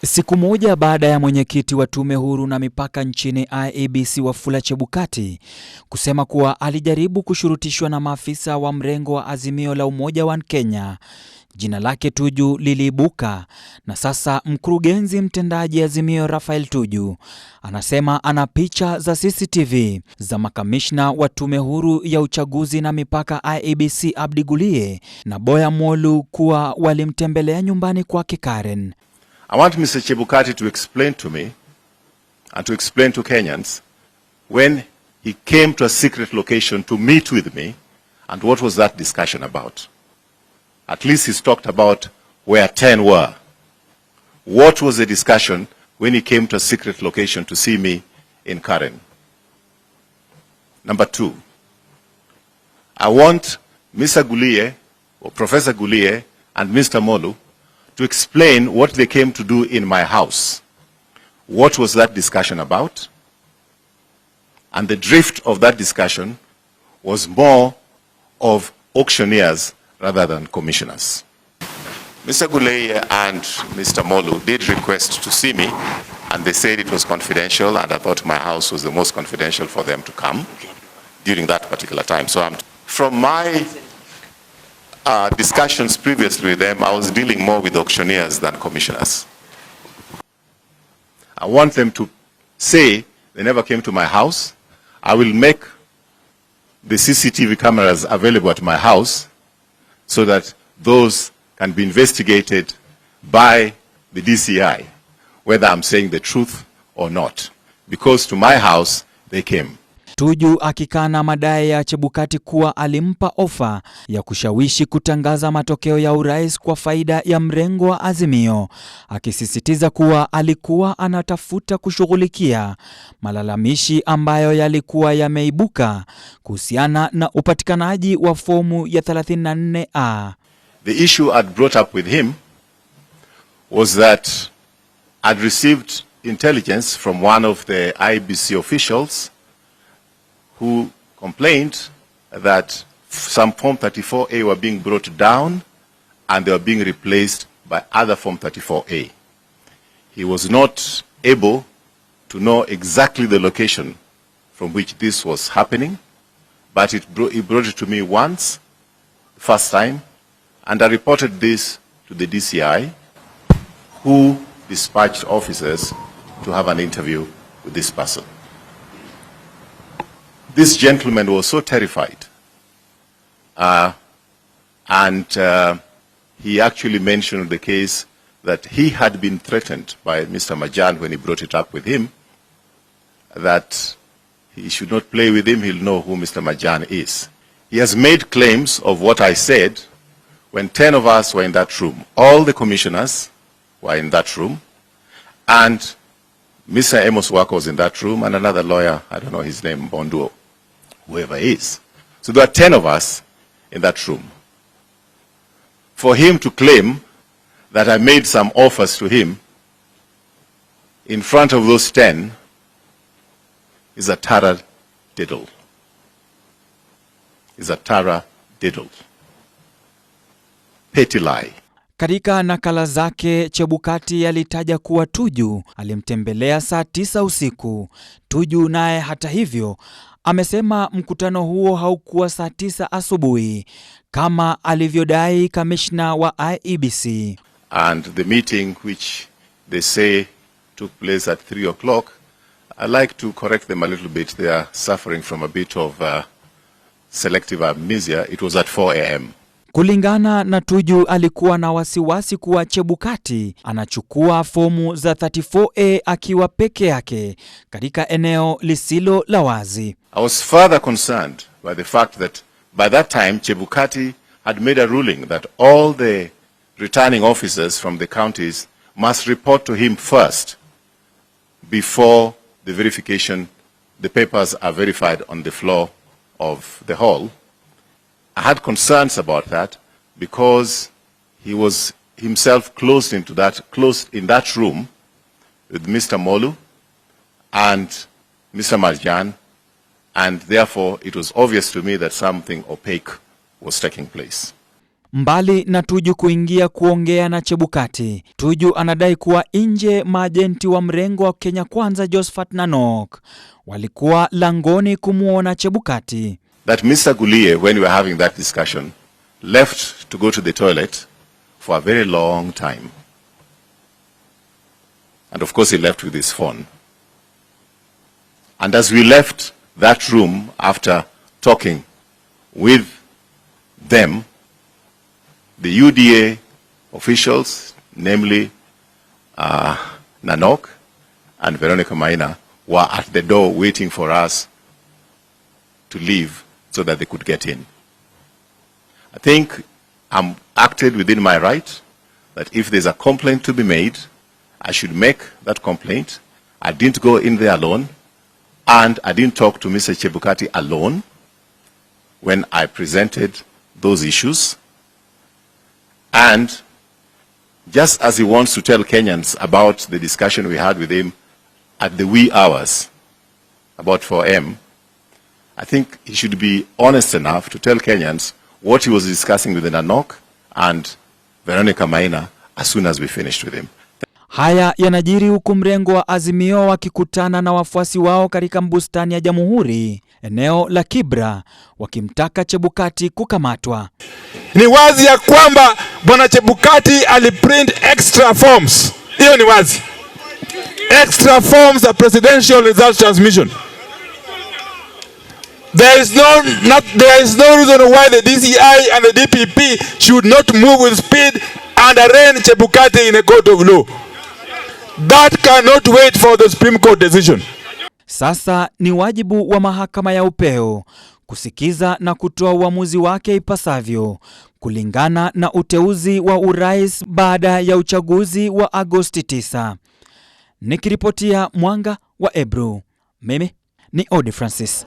Siku moja baada ya mwenyekiti wa tume huru na mipaka nchini Iebc Wafula Chebukati kusema kuwa alijaribu kushurutishwa na maafisa wa mrengo wa Azimio la Umoja wa Kenya, jina lake Tuju liliibuka, na sasa mkurugenzi mtendaji Azimio Raphael Tuju anasema ana picha za Cctv za makamishna wa tume huru ya uchaguzi na mipaka Iebc Abdigulie na Boya Molu kuwa walimtembelea nyumbani kwake Karen. I want Mr. Chebukati to explain to me and to explain to Kenyans when he came to a secret location to meet with me and what was that discussion about. At least he's talked about where 10 were. What was the discussion when he came to a secret location to see me in Karen? Number 2, I want Mr. Gulie or Professor Gulie and Mr. Molu to explain what they came to do in my house. What was that discussion about? And the drift of that discussion was more of auctioneers rather than commissioners. Mr. Guleye and Mr. Molu did request to see me, and they said it was confidential, and I thought my house was the most confidential for them to come during that particular time. So from my discussions previously with them, I was dealing more with auctioneers than commissioners. I want them to say they never came to my house. I will make the CCTV cameras available at my house so that those can be investigated by the DCI, whether I'm saying the truth or not. Because to my house, they came. Tuju akikana madai ya Chebukati kuwa alimpa ofa ya kushawishi kutangaza matokeo ya urais kwa faida ya mrengo wa Azimio, akisisitiza kuwa alikuwa anatafuta kushughulikia malalamishi ambayo yalikuwa yameibuka kuhusiana na upatikanaji wa fomu ya 34A. The issue I'd brought up with him was that I'd received intelligence from one of the Iebc officials who complained that some Form 34A were being brought down and they were being replaced by other Form 34A. He was not able to know exactly the location from which this was happening, but he brought it to me once, first time, and I reported this to the DCI, who dispatched officers to have an interview with this person. This gentleman was so terrified, and he actually mentioned the case that he had been threatened by Mr. Majan when he brought it up with him, that he should not play with him, he'll know who Mr. Majan is. He has made claims of what I said when 10 of us were in that room. All the commissioners were in that room, and Mr. Amos Wako was in that room, and another lawyer, I don't know his name, Bonduo, whoever he is. So there are 10 of us in that room. For him to claim that I made some offers to him in front of those 10 is a tara diddle. Is a tara diddle. Petty lie. Katika nakala zake, Chebukati alitaja kuwa Tuju alimtembelea saa 9 usiku. Tuju naye hata hivyo amesema mkutano huo haukuwa saa 9 asubuhi kama alivyodai kamishna wa Iebc. And the meeting which they say took place at 3 o'clock, I like to correct them a little bit. They are suffering from a bit of selective amnesia. It was at 4 a.m. Kulingana na Tuju, alikuwa na wasiwasi kuwa Chebukati anachukua fomu za 34A akiwa peke yake katika eneo lisilo la wazi. I was further concerned by the fact that by that time Chebukati had made a ruling that all the returning officers from the counties must report to him first before the verification, the papers are verified on the floor of the hall. I had concerns about that because he was himself closed in that room with Mr. Molu and Mr. Marjan, and therefore it was obvious to me that something opaque was taking place. Mbali na Tuju kuingia kuongea na Chebukati, Tuju anadai kuwa nje maajenti wa mrengo wa Kenya Kwanza Josephat Nanok walikuwa langoni kumuona Chebukati. That Mr. Gulie, when we were having that discussion, left to go to the toilet for a very long time. And of course he left with his phone. And as we left that room after talking with them, the UDA officials, namely Nanok and Veronica Maina, were at the door waiting for us to leave so that they could get in. I think I'm acted within my right that if there's a complaint to be made, I should make that complaint. I didn't go in there alone, and I didn't talk to Mr. Chebukati alone when I presented those issues. And just as he wants to tell Kenyans about the discussion we had with him at the wee hours, about 4 a.m., I think he should be honest enough to tell Kenyans what he was discussing with Nanok and Veronica Maina as soon as we finished with him. Haya yanajiri huku mrengo wa Azimio wakikutana na wafuasi wao katika bustani ya Jamhuri, eneo la Kibra, wakimtaka Chebukati kukamatwa. Ni wazi ya kwamba bwana Chebukati aliprint extra forms. Hiyo ni wazi. Extra forms of presidential result transmission. There is no reason why the DCI and the DPP should not move with speed and arraign Chebukati in a court of law. That cannot wait for the Supreme Court decision. Sasa ni wajibu wa mahakama ya upeo kusikiza na kutoa uamuzi wake ipasavyo kulingana na uteuzi wa urais baada ya uchaguzi wa Agosti 9. Nikiripotia Mwanga wa Ebru, mimi ni Odi Francis.